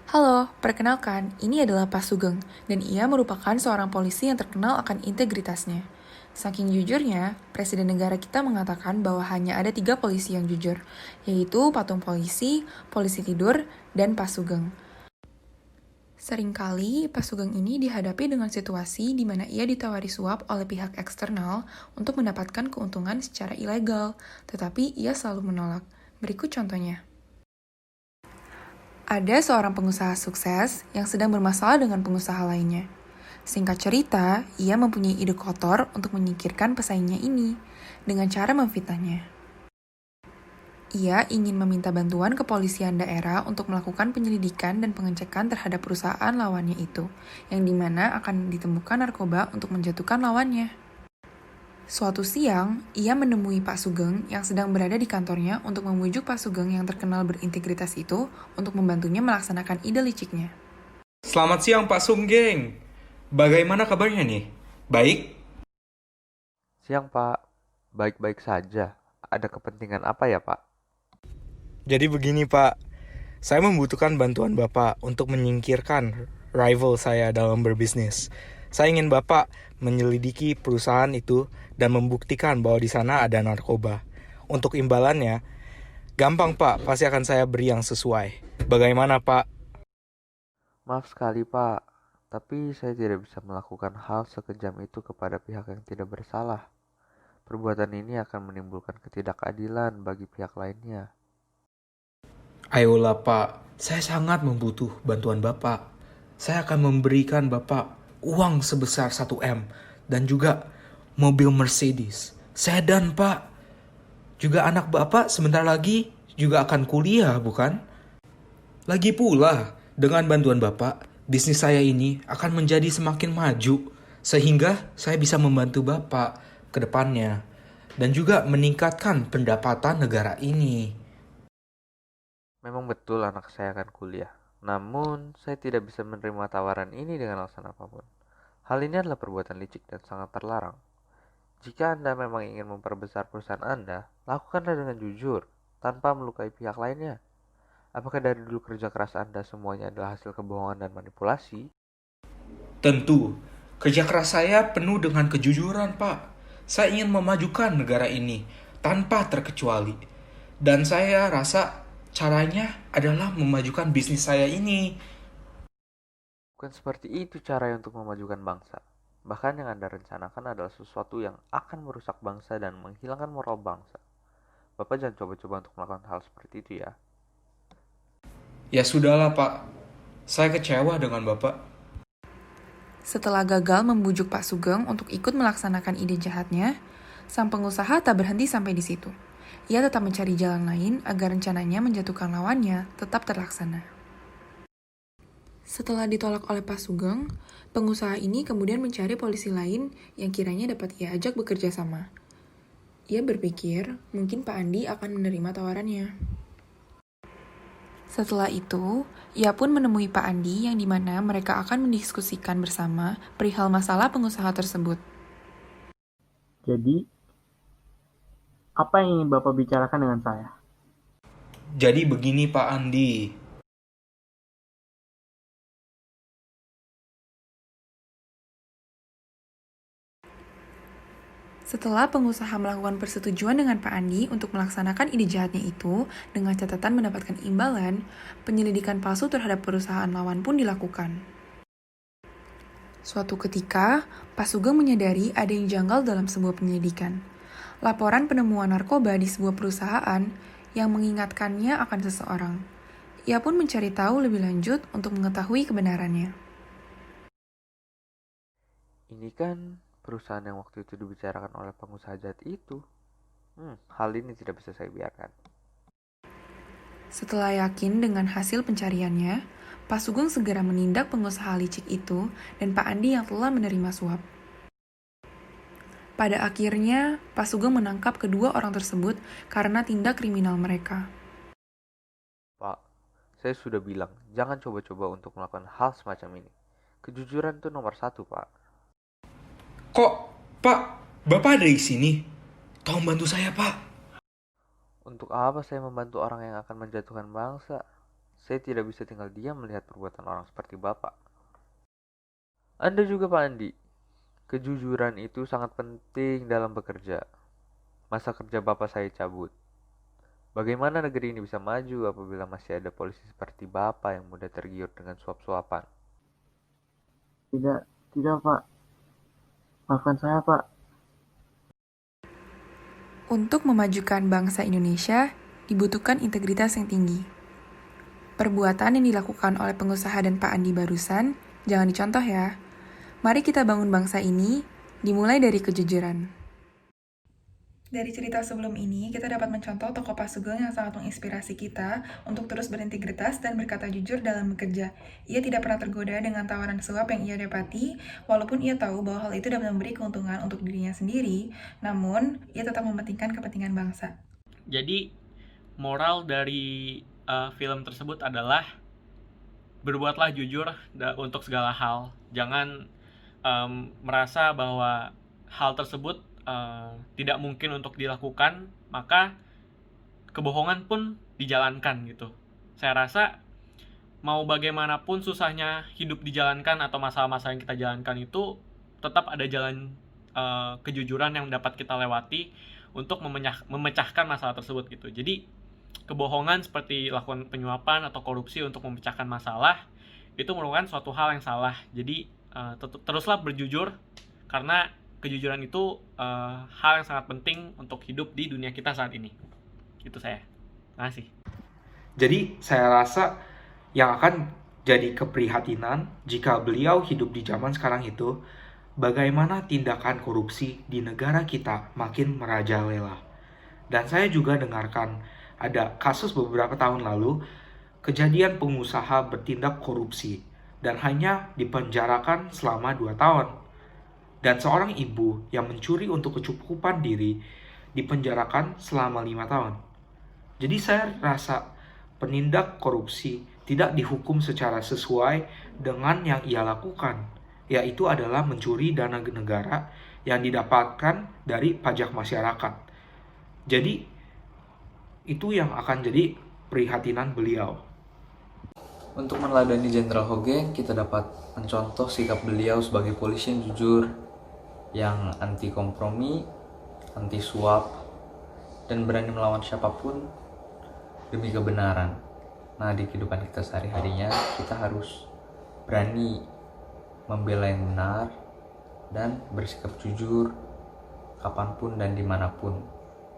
Halo, perkenalkan, ini adalah Pak Sugeng, dan ia merupakan seorang polisi yang terkenal akan integritasnya. Saking jujurnya, Presiden negara kita mengatakan bahwa hanya ada 3 polisi yang jujur, yaitu patung polisi, polisi tidur, dan Pak Sugeng. Seringkali, Pak Sugeng ini dihadapi dengan situasi di mana ia ditawari suap oleh pihak eksternal untuk mendapatkan keuntungan secara ilegal, tetapi ia selalu menolak. Berikut contohnya. Ada seorang pengusaha sukses yang sedang bermasalah dengan pengusaha lainnya. Singkat cerita, ia mempunyai ide kotor untuk menyingkirkan pesaingnya ini dengan cara memfitnahnya. Ia ingin meminta bantuan kepolisian daerah untuk melakukan penyelidikan dan pengecekan terhadap perusahaan lawannya itu, yang dimana akan ditemukan narkoba untuk menjatuhkan lawannya. Suatu siang, ia menemui Pak Sugeng yang sedang berada di kantornya untuk memujuk Pak Sugeng yang terkenal berintegritas itu untuk membantunya melaksanakan ide liciknya. Selamat siang Pak Sunggeng. Bagaimana kabarnya nih? Baik? Siang, Pak. Baik-baik saja. Ada kepentingan apa ya, Pak? Jadi begini Pak, saya membutuhkan bantuan Bapak untuk menyingkirkan rival saya dalam berbisnis. Saya ingin Bapak menyelidiki perusahaan itu dan membuktikan bahwa di sana ada narkoba. Untuk imbalannya, gampang Pak, pasti akan saya beri yang sesuai. Bagaimana Pak? Maaf sekali, Pak. Tapi saya tidak bisa melakukan hal sekejam itu kepada pihak yang tidak bersalah. Perbuatan ini akan menimbulkan ketidakadilan bagi pihak lainnya. Ayolah Pak, saya sangat membutuh bantuan Bapak. Saya akan memberikan Bapak uang sebesar 1 M dan juga mobil Mercedes. Sedan Pak. Juga anak Bapak sebentar lagi juga akan kuliah bukan? Lagi pula, dengan bantuan Bapak, bisnis saya ini akan menjadi semakin maju. Sehingga saya bisa membantu Bapak ke depannya. Dan juga meningkatkan pendapatan negara ini. Memang betul anak saya akan kuliah. Namun, saya tidak bisa menerima tawaran ini dengan alasan apapun. Hal ini adalah perbuatan licik dan sangat terlarang. Jika Anda memang ingin memperbesar perusahaan Anda, lakukanlah dengan jujur, tanpa melukai pihak lainnya. Apakah dari dulu kerja keras Anda semuanya adalah hasil kebohongan dan manipulasi? Tentu, kerja keras saya penuh dengan kejujuran, Pak. Saya ingin memajukan negara ini tanpa terkecuali. Dan saya rasa caranya adalah memajukan bisnis saya ini. Bukan seperti itu caranya untuk memajukan bangsa. Bahkan yang Anda rencanakan adalah sesuatu yang akan merusak bangsa dan menghilangkan moral bangsa. Bapak jangan coba-coba untuk melakukan hal seperti itu ya. Ya sudahlah, Pak. Saya kecewa dengan Bapak. Setelah gagal membujuk Pak Sugeng untuk ikut melaksanakan ide jahatnya, sang pengusaha tak berhenti sampai di situ. Ia tetap mencari jalan lain agar rencananya menjatuhkan lawannya tetap terlaksana. Setelah ditolak oleh Pak Sugeng, pengusaha ini kemudian mencari polisi lain yang kiranya dapat ia ajak bekerja sama. Ia berpikir mungkin Pak Andi akan menerima tawarannya. Setelah itu, ia pun menemui Pak Andi yang dimana mereka akan mendiskusikan bersama perihal masalah pengusaha tersebut. Jadi, apa yang ingin Bapak bicarakan dengan saya? Jadi begini, Pak Andi. Setelah pengusaha melakukan persetujuan dengan Pak Andi untuk melaksanakan ide jahatnya itu dengan catatan mendapatkan imbalan, penyelidikan palsu terhadap perusahaan lawan pun dilakukan. Suatu ketika, Pak Sugeng menyadari ada yang janggal dalam sebuah penyelidikan. Laporan penemuan narkoba di sebuah perusahaan yang mengingatkannya akan seseorang. Ia pun mencari tahu lebih lanjut untuk mengetahui kebenarannya. Ini kan perusahaan yang waktu itu dibicarakan oleh pengusaha jahat itu. Hal ini tidak bisa saya biarkan. Setelah yakin dengan hasil pencariannya, Pak Sugeng segera menindak pengusaha licik itu dan Pak Andi yang telah menerima suap. Pada akhirnya, Pak Sugeng menangkap kedua orang tersebut karena tindak kriminal mereka. Pak, saya sudah bilang jangan coba-coba untuk melakukan hal semacam ini. Kejujuran itu nomor 1, Pak. Kok, Pak, Bapak ada di sini? Tolong bantu saya, Pak. Untuk apa saya membantu orang yang akan menjatuhkan bangsa? saya tidak bisa tinggal diam melihat perbuatan orang seperti Bapak. Anda juga Pak Andi, kejujuran itu sangat penting dalam bekerja. Masa kerja Bapak saya cabut. Bagaimana negeri ini bisa maju apabila masih ada polisi seperti Bapak yang mudah tergiur dengan suap-suapan? Tidak, tidak Pak. Maafkan saya Pak. Untuk memajukan bangsa Indonesia, dibutuhkan integritas yang tinggi. Perbuatan yang dilakukan oleh pengusaha dan Pak Andi barusan, jangan dicontoh ya. Mari kita bangun bangsa ini, dimulai dari kejujuran. Dari cerita sebelum ini, kita dapat mencontoh tokoh Pak Sugeng yang sangat menginspirasi kita untuk terus berintegritas dan berkata jujur dalam bekerja. Ia tidak pernah tergoda dengan tawaran suap yang ia dapati, walaupun ia tahu bahwa hal itu dapat memberi keuntungan untuk dirinya sendiri, namun ia tetap mementingkan kepentingan bangsa. Jadi, moral dari film tersebut adalah berbuatlah jujur untuk segala hal. Jangan merasa bahwa hal tersebut tidak mungkin untuk dilakukan, maka kebohongan pun dijalankan gitu. Saya rasa mau bagaimanapun susahnya hidup dijalankan atau masalah-masalah yang kita jalankan itu, tetap ada jalan kejujuran yang dapat kita lewati untuk memecahkan masalah tersebut gitu. Jadi kebohongan seperti lakukan penyuapan atau korupsi untuk memecahkan masalah itu merupakan suatu hal yang salah. Jadi teruslah berjujur, karena kejujuran itu hal yang sangat penting untuk hidup di dunia kita saat ini. Itu saya. Terima kasih. Jadi saya rasa yang akan jadi keprihatinan jika beliau hidup di zaman sekarang itu, bagaimana tindakan korupsi di negara kita makin merajalela. Dan saya juga dengarkan ada kasus beberapa tahun lalu, kejadian pengusaha bertindak korupsi dan hanya dipenjarakan selama 2 tahun. Dan seorang ibu yang mencuri untuk kecukupan diri dipenjarakan selama 5 tahun. Jadi saya rasa penindak korupsi tidak dihukum secara sesuai dengan yang ia lakukan, yaitu adalah mencuri dana negara yang didapatkan dari pajak masyarakat. Jadi itu yang akan jadi prihatinan beliau. Untuk meneladani Jenderal Hoge, kita dapat mencontoh sikap beliau sebagai polisi yang jujur, yang anti kompromi, anti suap, dan berani melawan siapapun demi kebenaran. Nah, di kehidupan kita sehari-harinya, kita harus berani membela yang benar dan bersikap jujur kapanpun dan dimanapun.